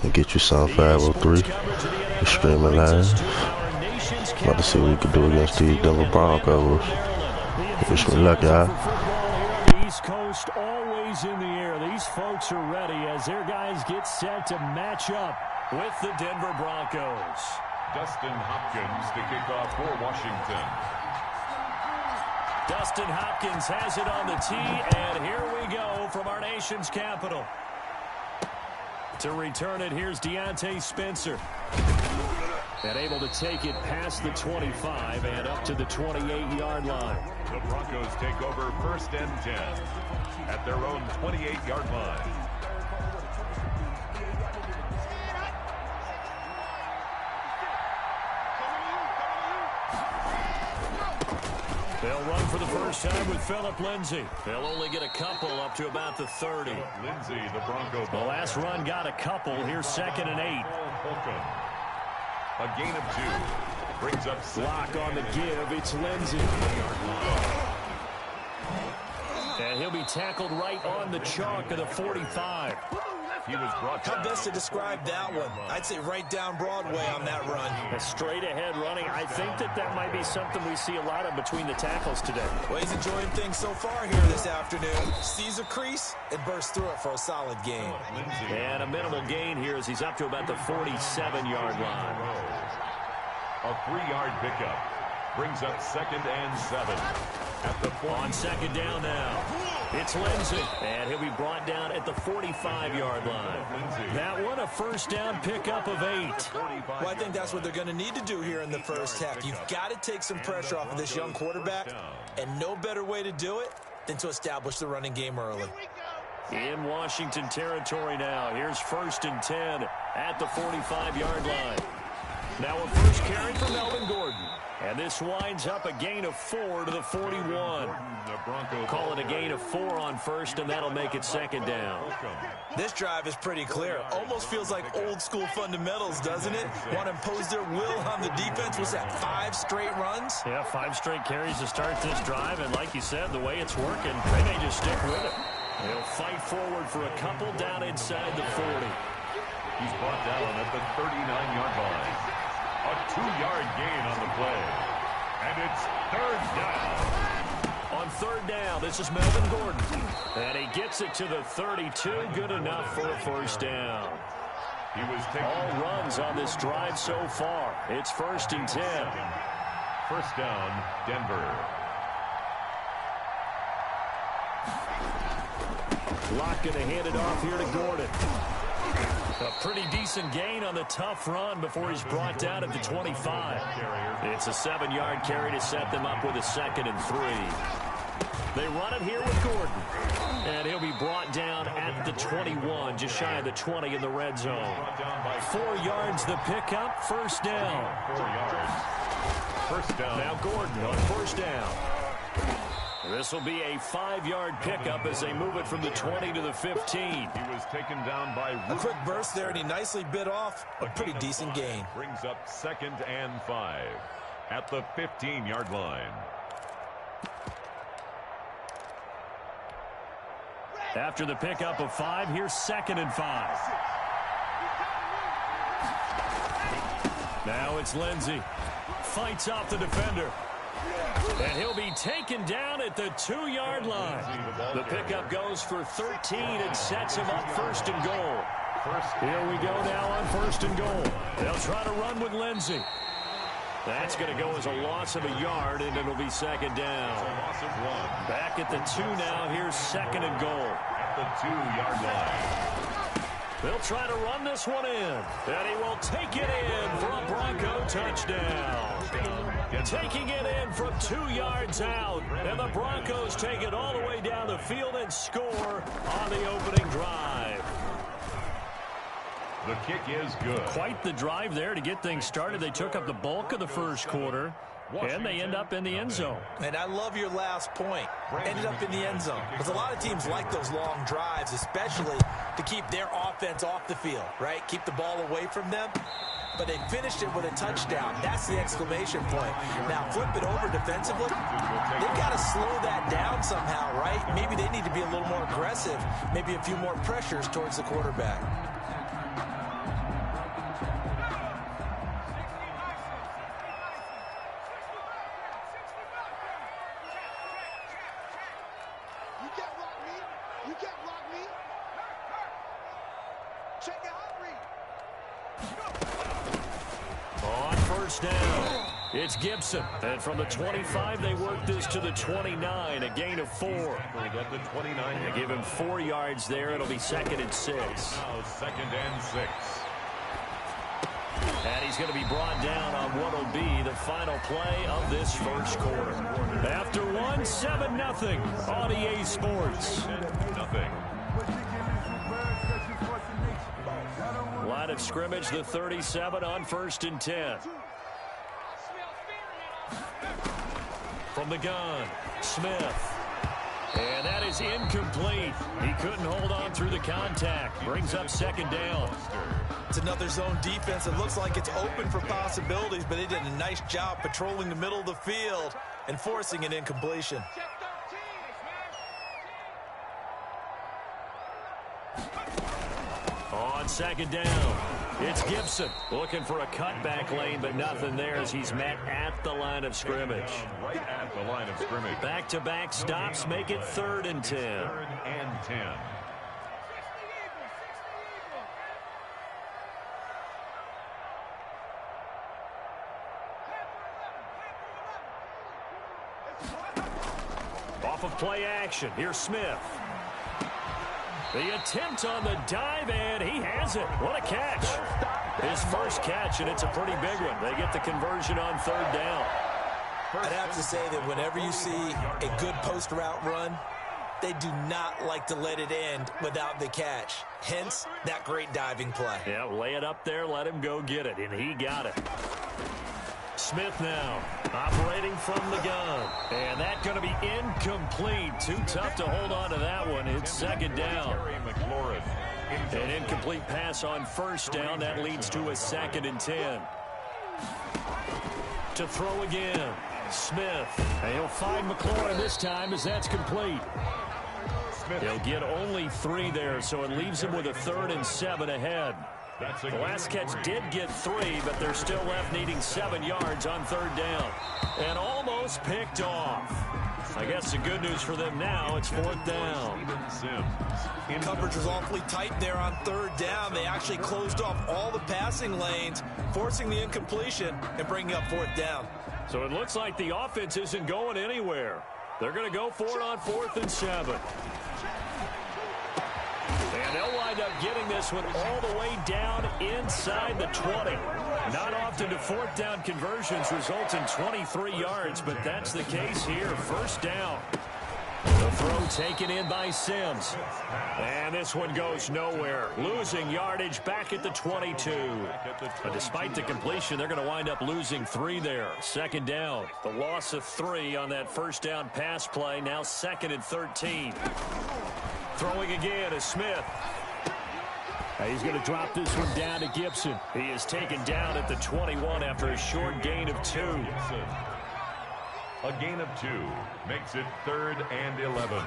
Getyousome503. We're streaming live. About to see what we can do against these Denver Broncos. Wish me luck, y'all. East Coast always in the air. These folks are ready as their guys get set to match up with the Denver Broncos. Dustin Hopkins to kick off for Washington. Dustin Hopkins has it on the tee, and here we go from our nation's capital. To return it, here's Deontay Spencer. And able to take it past the 25 and up to the 28-yard line. The Broncos take over 1st and 10 at their own 28-yard line. They'll run for the first time with Phillip Lindsay. They'll only get a couple up to about the 30. Lindsay, the Bronco. The last run got a couple. Here's 2nd and 8. A gain of 2. Brings up block on the give. It's Lindsay. And he'll be tackled right on the chalk of the 45. He was brought down. How best to describe that one? I'd say right down Broadway on that run. A straight ahead running. I think that might be something we see a lot of between the tackles today. Well, he's enjoying things so far here this afternoon. Sees a crease and bursts through it for a solid gain. And a minimal gain here as he's up to about the 47-yard line. A 3-yard pickup. Brings up 2nd and 7. At the 40. On 2nd down now. It's Lindsay. And he'll be brought down at the 45-yard line. That one a 1st down pickup of 8. Well, I think that's what they're going to need to do here in the first half. You've got to take some pressure off of this young quarterback. And no better way to do it than to establish the running game early. In Washington territory now. Here's 1st and 10 at the 45-yard line. Now a first carry for Melvin Gordon. And this winds up a gain of 4 to the 41. Call it a gain of 4 on 1st, and that'll make it 2nd down. This drive is pretty clear. Almost feels like old school fundamentals, doesn't it? Want to impose their will on the defense. Was that 5 straight runs? Yeah, 5 straight carries to start this drive. And like you said, the way it's working, they may just stick with it. They'll fight forward for a couple down inside the 40. He's brought down at the 39-yard line. A 2-yard gain on the play. And it's 3rd down. On 3rd down, this is Melvin Gordon. And he gets it to the 32. Good enough for a 1st down. He was taking all runs on this drive so far. It's 1st and 10. 1st down, Denver. Locke going to hand it off here to Gordon. A pretty decent gain on the tough run before he's brought down at the 25. It's a 7-yard carry to set them up with a 2nd and 3. They run it here with Gordon. And he'll be brought down at the 21, just shy of the 20 in the red zone. 4 yards the pickup, 1st down. 4 yards. 1st down. Now Gordon on 1st down. This will be a 5-yard pickup as they move it from the 20 to the 15. He was taken down by a quick burst there, and he nicely bit off a pretty decent gain. Brings up 2nd and 5 at the 15-yard line. After the pickup of 5, here's 2nd and 5. Now it's Lindsay. Fights off the defender. And he'll be taken down at the 2-yard line. The pickup goes for 13 and sets him up 1st and goal. Here we go now on 1st and goal. They'll try to run with Lindsay. That's going to go as a loss of a yard, and it'll be 2nd down. Back at the 2 now. Here's 2nd and goal. At the 2-yard line. They'll try to run this one in. And he will take it in for a Bronco touchdown. Taking it in from 2 yards out. And the Broncos take it all the way down the field and score on the opening drive. The kick is good. Quite the drive there to get things started. They took up the bulk of the 1st quarter. And they end up in the end zone. And I love your last point. Ended up in the end zone. Because a lot of teams like those long drives, especially to keep their offense off the field, right? Keep the ball away from them. But they finished it with a touchdown. That's the exclamation point. Now, flip it over defensively. They've got to slow that down somehow, right? Maybe they need to be a little more aggressive. Maybe a few more pressures towards the quarterback. On first down, it's Gibson. And from the 25, they work this to the 29, a gain of 4. At the 29. They give him 4 yards there. It'll be 2nd and 6. Now 2nd and 6. And he's going to be brought down on what will be the final play of this first quarter. After one, 7-0 on EA Sports. Nothing. Line of scrimmage, the 37 on 1st and 10. From the gun, Smith. And that is incomplete. He couldn't hold on through the contact. Brings up 2nd down. It's another zone defense. It looks like it's open for possibilities, but they did a nice job patrolling the middle of the field and forcing an incompletion. On 2nd down, it's Gibson looking for a cutback lane, but nothing there as he's met at the line of scrimmage. Right at the line of scrimmage. Back-to-back stops make it 3rd and 10. 3rd and 10. Off of play action, here's Smith. The attempt on the dive, and he has it. What a catch. His first catch, and it's a pretty big one. They get the conversion on 3rd down. I'd have to say that whenever you see a good post route run, they do not like to let it end without the catch. Hence, that great diving play. Yeah, lay it up there, let him go get it, and he got it. Smith now operating from the gun. And that's going to be incomplete. Too tough to hold on to that one. It's 2nd down. An incomplete pass on 1st down. That leads to a 2nd and 10. To throw again. Smith. And he'll find McLaurin this time as that's complete. He'll get only 3 there, so it leaves him with a 3rd and 7 ahead. The last catch did get 3, but they're still left needing 7 yards on 3rd down. And almost picked off. I guess the good news for them now, it's 4th down. Coverage was awfully tight there on 3rd down. They actually closed off all the passing lanes, forcing the incompletion and bringing up 4th down. So it looks like the offense isn't going anywhere. They're going to go for it on 4th and 7. And they'll wind up getting this one all the way down inside the 20. Not often do 4th down conversions result in 23 yards, but that's the case here. 1st down. The throw taken in by Sims. And this one goes nowhere. Losing yardage back at the 22. But despite the completion, they're going to wind up losing 3 there. 2nd down. The loss of 3 on that 1st down pass play. Now 2nd and 13. Throwing again is Smith. He's going to drop this one down to Gibson. He is taken down at the 21 after a short gain of 2. A gain of 2 makes it 3rd and 11.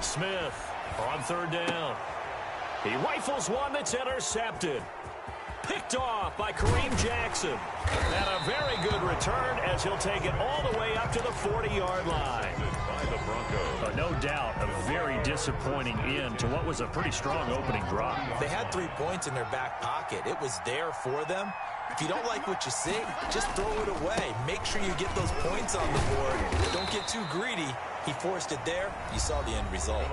Smith on 3rd down. He rifles one that's intercepted. Picked off by Kareem Jackson. And a very good return as he'll take it all the way up to the 40-yard line. By the Broncos. No doubt a very disappointing end to what was a pretty strong opening drive. They had 3 points in their back pocket. It was there for them. If you don't like what you see, just throw it away. Make sure you get those points on the board. Don't get too greedy. He forced it there. You saw the end result.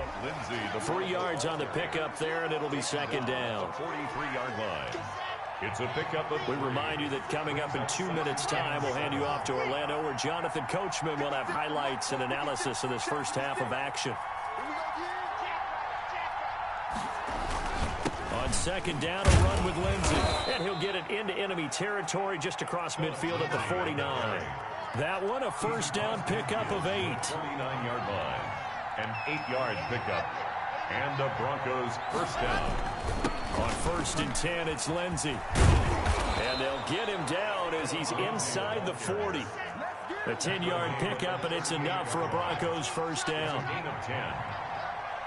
3 yards on the pickup there, and it'll be 2nd down. 43-yard line. It's a pickup of... We remind you that coming up in 2 minutes' time, we'll hand you off to Orlando, where Jonathan Coachman will have highlights and analysis of this first half of action. On 2nd down, a run with Lindsey. And he'll get it into enemy territory just across midfield at the 49. That one, a 1st down pickup of 8. 49-yard line. An 8-yard pickup. And the Broncos 1st down. On 1st and 10, it's Lindsey. And they'll get him down as he's inside the 40. A 10-yard pickup, and it's enough for a Broncos 1st down. Gain of 10.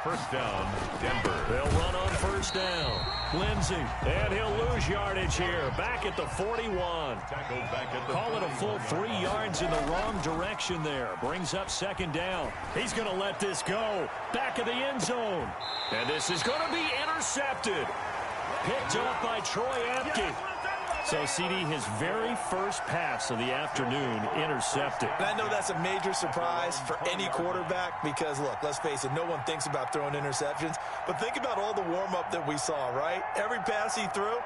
1st down, Denver. They'll run on 1st down. Lindsey, and he'll lose yardage here. Back at the 41. Call it a full 3 yards in the wrong direction there. Brings up 2nd down. He's going to let this go. Back of the end zone. And this is going to be intercepted. Picked off by Troy Apke. So, CD, his very first pass of the afternoon intercepted. And I know that's a major surprise for any quarterback because, look, let's face it, no one thinks about throwing interceptions. But think about all the warm-up that we saw, right? Every pass he threw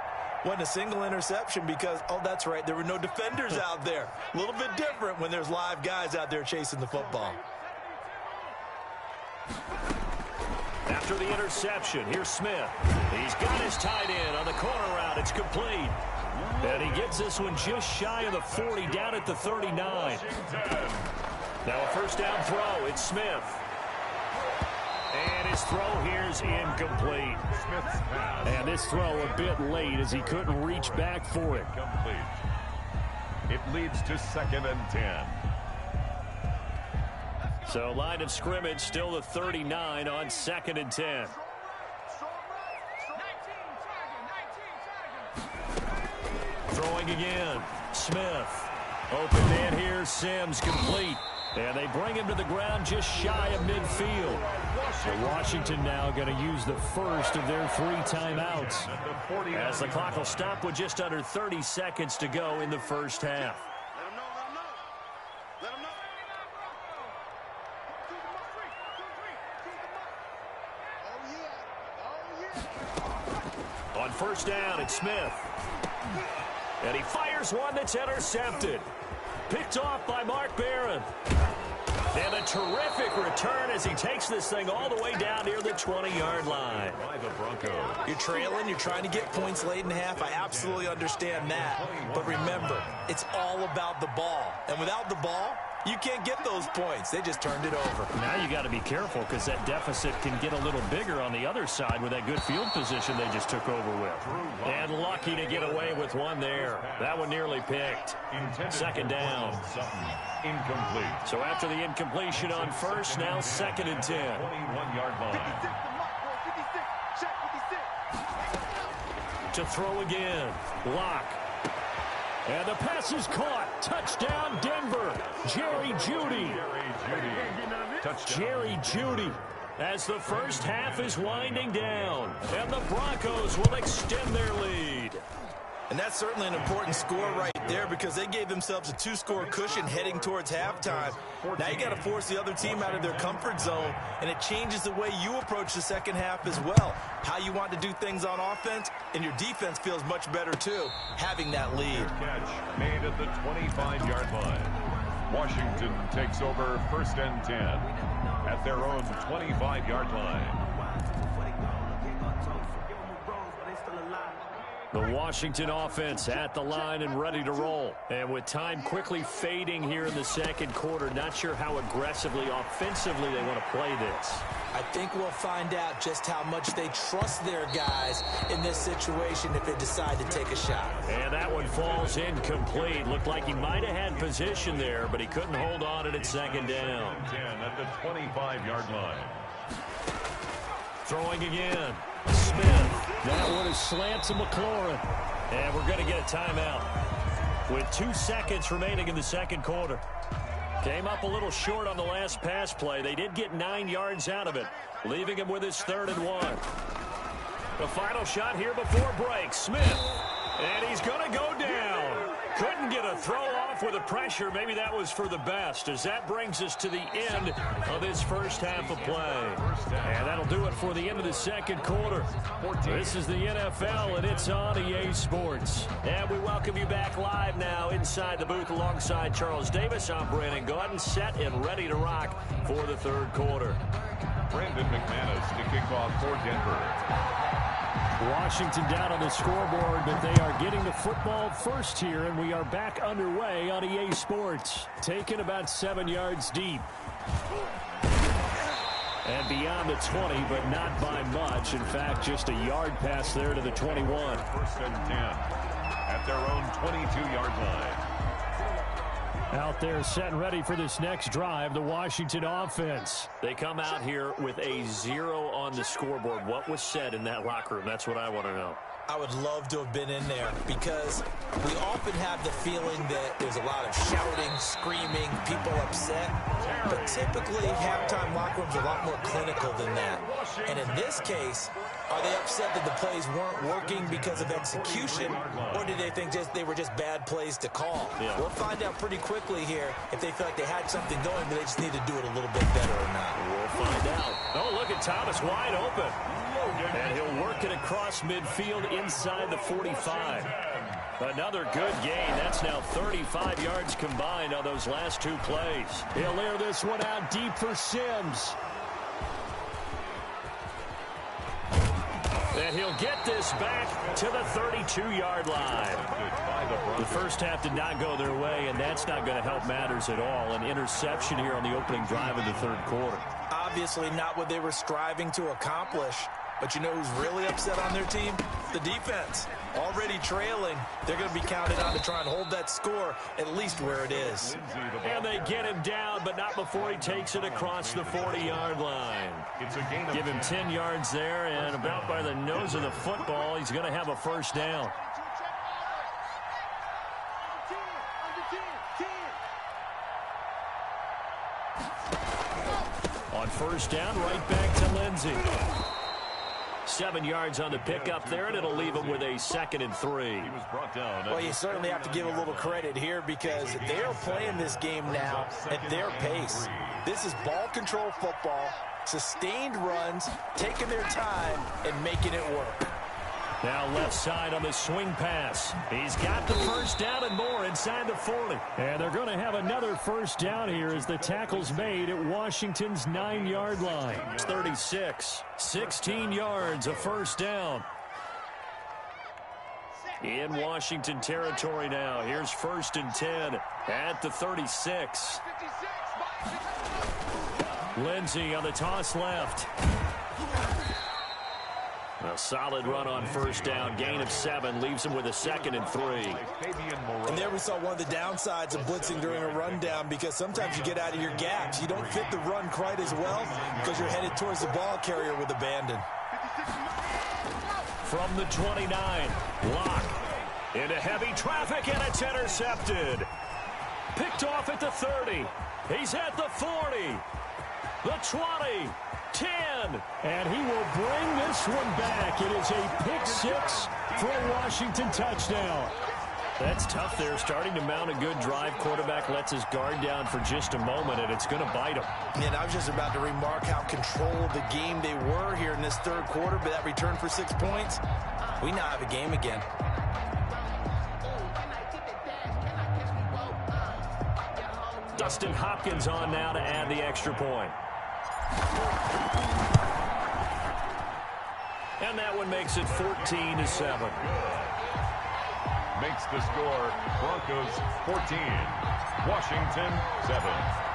wasn't a single interception because, oh, that's right, there were no defenders out there. A little bit different when there's live guys out there chasing the football. After the interception, here's Smith. He's got his tight end on the corner route. It's complete. And he gets this one just shy of the 40, down at the 39. Now a first down throw. It's Smith. And his throw here is incomplete. And this throw a bit late as he couldn't reach back for it. It leads to 2nd and 10. So line of scrimmage still the 39 on 2nd and 10. Throwing again. Smith. Open man here. Sims complete. And they bring him to the ground just shy of midfield. So Washington now going to use the first of their 3 timeouts. As the clock will stop with just under 30 seconds to go in the first half. On first down, it's Smith. And he fires one that's intercepted. Picked off by Mark Barron. And a terrific return as he takes this thing all the way down near the 20-yard line. By the Broncos. You're trailing, you're trying to get points late in half. I absolutely understand that. But remember, it's all about the ball. And without the ball, you can't get those points. They just turned it over. Now you got to be careful because that deficit can get a little bigger on the other side with that good field position they just took over with. And lucky to get away with one there. That one nearly picked. Second down. Incomplete. So after the incompletion on first, now 2nd and 10. 21-yard line. To throw again. Lock. And the pass is caught. Touchdown, Denver. Jerry Jeudy. Jerry Jeudy. As the first half is winding down. And the Broncos will extend their lead. And that's certainly an important score right there because they gave themselves a 2-score cushion heading towards halftime. Now you got to force the other team out of their comfort zone, and it changes the way you approach the second half as well. How you want to do things on offense, and your defense feels much better too, having that lead. Catch made at the 25-yard line. Washington takes over 1st and 10 at their own 25-yard line. The Washington offense at the line and ready to roll. And with time quickly fading here in the second quarter, not sure how aggressively, offensively they want to play this. I think we'll find out just how much they trust their guys in this situation if they decide to take a shot. And that one falls incomplete. Looked like he might have had position there, but he couldn't hold on it at 2nd down. 10 at the 25-yard line. Throwing again. Smith. That one is slant to McLaurin. And we're going to get a timeout with 2 seconds remaining in the second quarter. Came up a little short on the last pass play. They did get 9 yards out of it, leaving him with his 3rd and 1. The final shot here before break. Smith. And he's going to go down. Couldn't get a throw off with the pressure. Maybe that was for the best, as that brings us to the end of this first half of play. And that'll do it for the end of the second quarter. This is the NFL, and it's on EA Sports. And we welcome you back live now inside the booth alongside Charles Davis. I'm Brandon Gaudin, set and ready to rock for the third quarter. Brandon McManus to kick off for Denver. Washington down on the scoreboard, but they are getting the football first here, and we are back underway on EA Sports. Taken about 7 yards deep. And beyond the 20, but not by much. In fact, just a yard pass there to the 21. 1st and 10 at their own 22-yard line. Out there set and ready for this next drive, the Washington offense. They come out here with a 0 on the scoreboard. What was said in that locker room? That's what I want to know. I would love to have been in there because we often have the feeling that there's a lot of shouting, screaming, people upset. But typically, halftime locker rooms are a lot more clinical than that. And in this case, Are they upset that the plays weren't working because of execution, or did they think they were just bad plays to call? Yeah. We'll find out pretty quickly here if they feel like they had something going, but they just need to do it a little bit better or not. We'll find out. Oh, look at Thomas wide open. And he'll work it across midfield inside the 45. Another good gain. That's now 35 yards combined on those last two plays. He'll air this one out deep for Sims. And he'll get this back to the 32-yard line. The first half did not go their way, and that's not going to help matters at all. An interception here on the opening drive of the third quarter. Obviously not what they were striving to accomplish. But you know who's really upset on their team? The defense. Already trailing. They're going to be counted on to try and hold that score at least where it is. And they get him down, but not before he takes it across the 40-yard line. Give him 10 yards there, and about by the nose of the football, he's going to have a first down. On first down, right back to Lindsey. 7 yards on the pickup there, and it'll leave him with a 2nd and 3. Well, you certainly have to give a little credit here because they're playing this game now at their pace. This is ball control football, sustained runs, taking their time, and making it work. Now left side on the swing pass. He's got the first down and more inside the 40. And they're going to have another first down here as the tackle's made at Washington's 9-yard line. It's 36. 16 yards, a first down. In Washington territory now. Here's 1st and 10 at the 36. Lindsey on the toss left. A solid run on first down. Gain of 7 leaves him with a 2nd and 3. And there we saw one of the downsides of blitzing during a rundown because sometimes you get out of your gaps. You don't fit the run quite as well because you're headed towards the ball carrier with abandon. From the 29, Locke into heavy traffic, and it's intercepted. Picked off at the 30. He's at the 40. The 20. 10, and he will bring this one back. It is a pick 6 for a Washington touchdown. That's tough there, starting to mount a good drive. Quarterback lets his guard down for just a moment, and it's going to bite him. And I was just about to remark how controlled the game they were here in this third quarter, but that return for 6 points, we now have a game again. Dustin Hopkins on now to add the extra point. And that one makes it 14-7. Makes the score Broncos 14, Washington 7.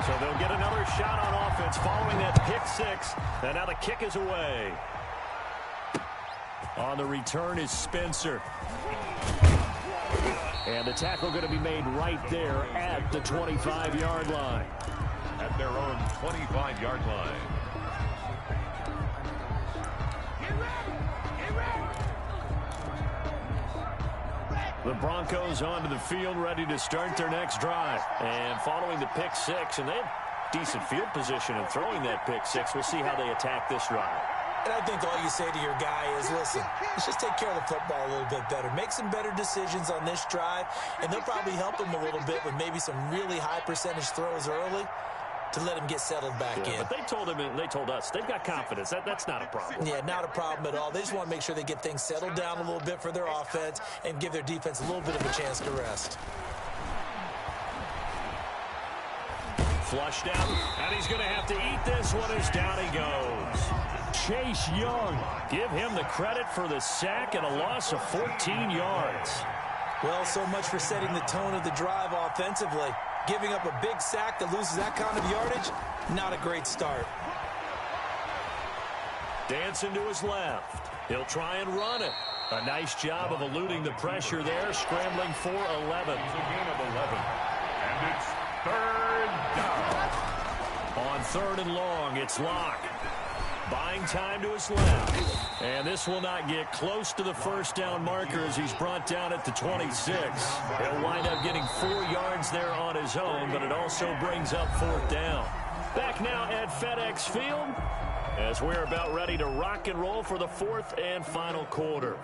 So they'll get another shot on offense following that pick 6. And now the kick is away. On the return is Spencer. And the tackle going to be made right there at the 25-yard line. At their own 25-yard line. The Broncos onto the field, ready to start their next drive. And following the pick 6, and they have decent field position in throwing that pick 6. We'll see how they attack this drive. And I think all you say to your guy is, listen, let's just take care of the football a little bit better. Make some better decisions on this drive, and they'll probably help him a little bit with maybe some really high percentage throws early to let him get settled back in. But they told him, and they told us, they've got confidence. That's not a problem. Yeah, not a problem at all. They just want to make sure they get things settled down a little bit for their offense and give their defense a little bit of a chance to rest. Flushed out, and he's going to have to eat this one as down he goes. Chase Young, give him the credit for the sack and a loss of 14 yards. Well, so much for setting the tone of the drive offensively. Giving up a big sack that loses that kind of yardage, not a great start. Dancing to his left. He'll try and run it. A nice job of eluding the pressure there, scrambling for 11. It's a gain of 11. And it's third down. On 3rd and long, it's Locke. Buying time to his left. And this will not get close to the first down marker as he's brought down at the 26. He'll wind up getting 4 yards there on his own, but it also brings up 4th down. Back now at FedEx Field. as we're about ready to rock and roll for the fourth and final quarter.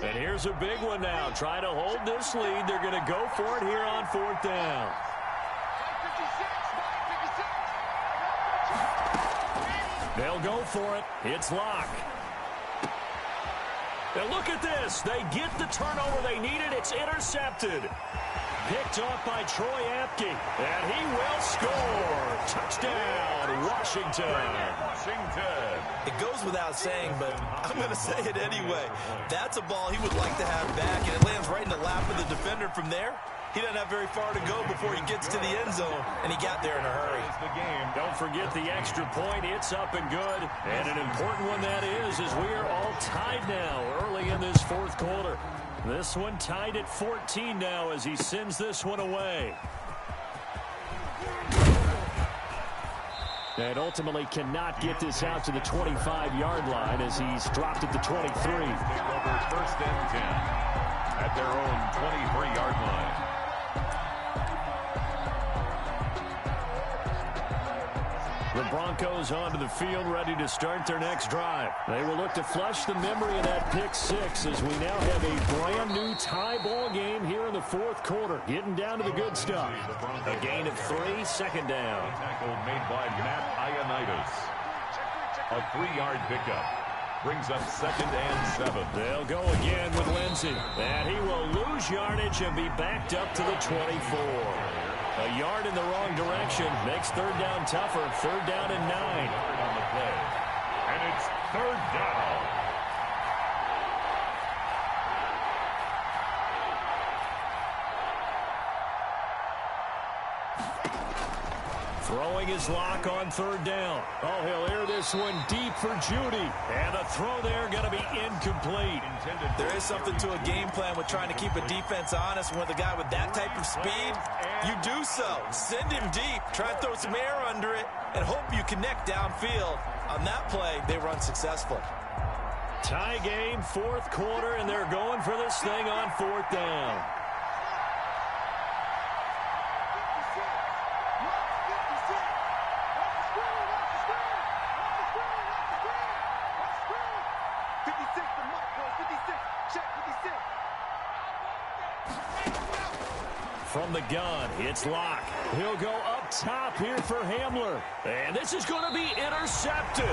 And here's a big one now. Trying to hold this lead. They're going to go for it here on fourth down. They'll go for it. It's Locke. Now look at this. They get the turnover they needed. It's intercepted. Picked off by Troy Apke. And he will score. Touchdown, Washington. It goes without saying, but I'm going to say it anyway. That's a ball he would like to have back, and it lands right in the lap of the defender from there. He doesn't have very far to go before he gets to the end zone, and he got there in a hurry. Don't forget the extra point. It's up and good. And an important one that is as we are all tied now early in this fourth quarter. This one tied at 14 now as he sends this one away. And ultimately cannot get this out to the 25-yard line as he's dropped at the 23. Take over first and 10 at their own 23-yard line. The Broncos onto the field, ready to start their next drive. They will look to flush the memory of that pick six as we now have a brand-new tie ball game here in the fourth quarter. Getting down to the good stuff. A gain of 3, second down. Tackle made by Matt Ioannidis. A 3-yard pickup brings up second and 7. They'll go again with Lindsey. And he will lose yardage and be backed up to the 24. A yard in the wrong direction makes third down tougher. Third down and 9. On the play. And it's third down. Throwing his Lock on third down. Oh, he'll air this one deep for Judy. And the throw there going to be incomplete. There is something to a game plan with trying to keep a defense honest. With a guy with that type of speed, you do so. Send him deep. Try and throw some air under it and hope you connect downfield. On that play, they were unsuccessful. Tie game, fourth quarter, and they're going for this thing on fourth down. From the gun, it's Locke. He'll go up top here for Hamler. And this is going to be intercepted.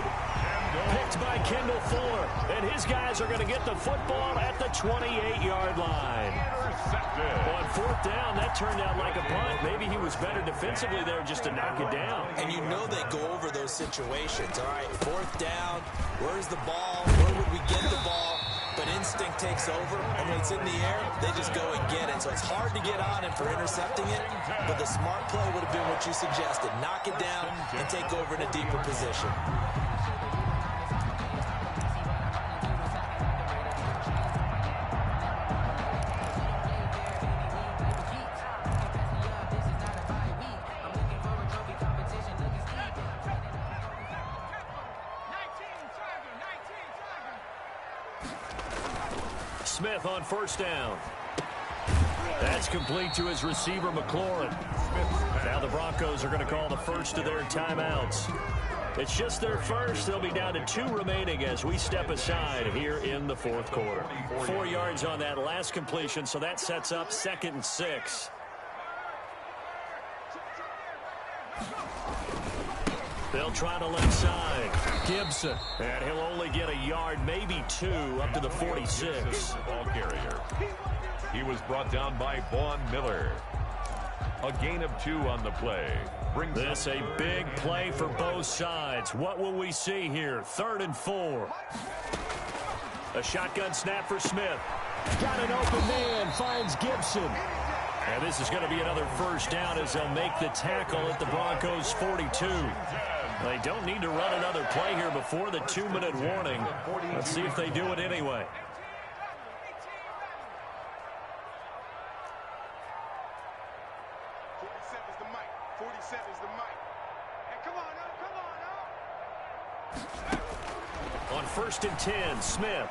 Picked by Kendall Fuller. And his guys are going to get the football at the 28-yard line. On fourth down, that turned out like a punt. Maybe he was better defensively there just to knock it down. And you know they go over those situations. All right, fourth down. Where's the ball? Where would we get the ball? But instinct takes over, and when it's in the air, they just go and get it. So it's hard to get on him for intercepting it, but the smart play would have been what you suggested. Knock it down and take over in a deeper position. Smith on first down. That's complete to his receiver, McLaurin. Now the Broncos are going to call the first of their timeouts. It's just their first. They'll be down to 2 remaining as we step aside here in the fourth quarter. 4 yards on that last completion, so that sets up 2nd and 6. They'll try to left side. Gibson. And he'll only get a yard, maybe 2, up to the 46. Ball carrier. He was brought down by Vaughn Miller. A gain of 2 on the play. Brings this a big play for both sides. What will we see here? 3rd and 4. A shotgun snap for Smith. Got an open man. Finds Gibson. And this is going to be another first down as they'll make the tackle at the Broncos' 42. They don't need to run another play here before the 2-minute warning. Let's see if they do it anyway. On 1st and 10, Smith.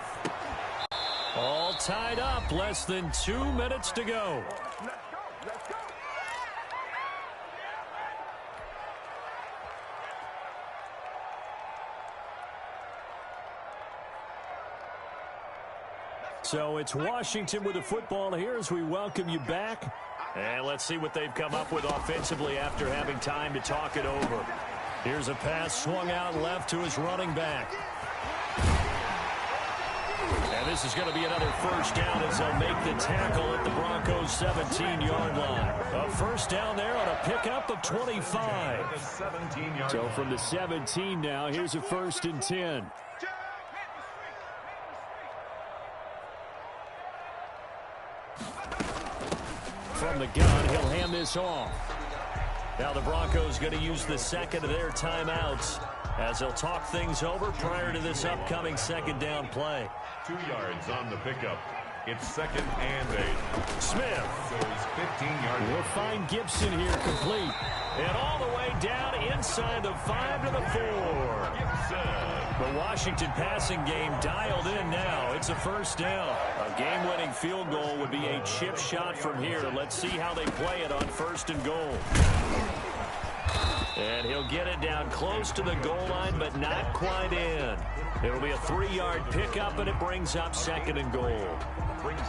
All tied up, less than 2 minutes to go. So it's Washington with the football here as we welcome you back. And let's see what they've come up with offensively after having time to talk it over. Here's a pass swung out left to his running back. And this is going to be another first down as they'll make the tackle at the Broncos' 17-yard line. A first down there on a pickup of 25. So from the 17 now, here's a 1st and 10. From the gun, he'll hand this off. Now the Broncos going to use the second of their timeouts as they'll talk things over prior to this upcoming second down play. 2 yards on the pickup. It's 2nd and 8. Smith goes 15 yards. We'll find Gibson here complete. And all the way down inside the 5 to the 4. The Washington passing game dialed in now. It's a first down. A game-winning field goal would be a chip shot from here. Let's see how they play it on 1st and goal. And he'll get it down close to the goal line, but not quite in. It'll be a 3-yard pickup, and it brings up 2nd and goal.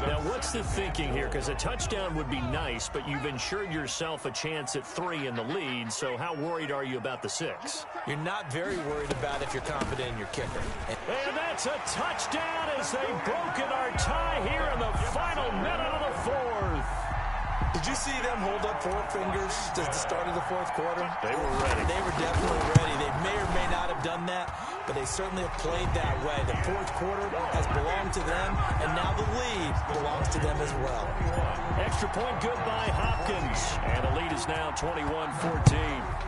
Now, what's the thinking here? Because a touchdown would be nice, but you've ensured yourself a chance at 3 in the lead, so how worried are you about the 6? You're not very worried about if you're confident in your kicker. And that's a touchdown as they've broken our tie here in the final minute of the 4th. Did you see them hold up 4 fingers at the start of the 4th quarter? They were ready. They were definitely ready. They may or may not have done that, but they certainly have played that way. The 4th quarter has belonged to them, and now the lead belongs to them as well. Extra point good by Hopkins, and the lead is now 21-14.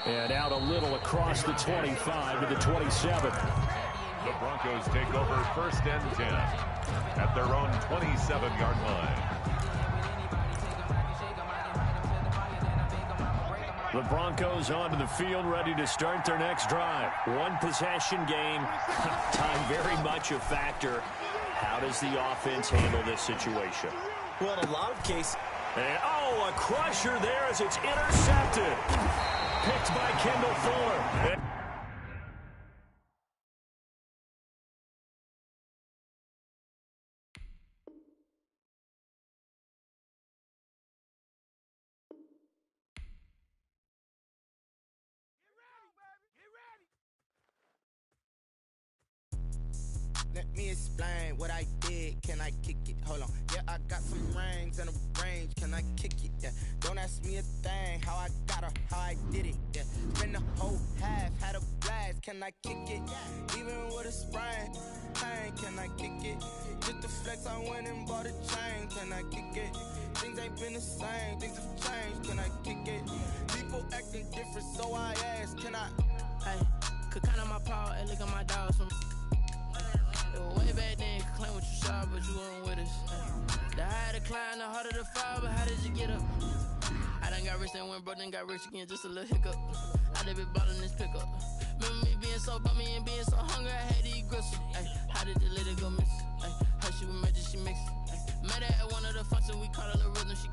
And out a little across the 25 to the 27. The Broncos take over 1st and 10 at their own 27-yard line. The Broncos onto the field, ready to start their next drive. One possession game. Time very much a factor. How does the offense handle this situation? Well, in a lot of cases. And, a crusher there as it's intercepted. Picked by Kendall Fuller. Let me explain what I did. Can I kick it? Hold on. Yeah, I got some rings and a range. Can I kick it? Yeah. Don't ask me a thing. How I got her, how I did it. Yeah. Spend the whole half, had a blast. Can I kick it? Even with a sprain. Pain, can I kick it? Just the flex, I went and bought a chain. Can I kick it? Things ain't been the same. Things have changed. Can I kick it? People acting different, so I ask. Can I? Hey, could count on my power and look at my dogs from. Way back then, could claim what you saw, but you weren't with us. The higher the climb, the harder the fall, but how did you get up? I done got rich and went broke, then got rich again, just a little hiccup. I done been ballin' this pickup. Remember me being so bummy and being so hungry, I had to eat gristle. Ay, how did the lady go miss? Ay, how she was magic, she mixed. Met her at one of the functions, we caught her the rhythm, she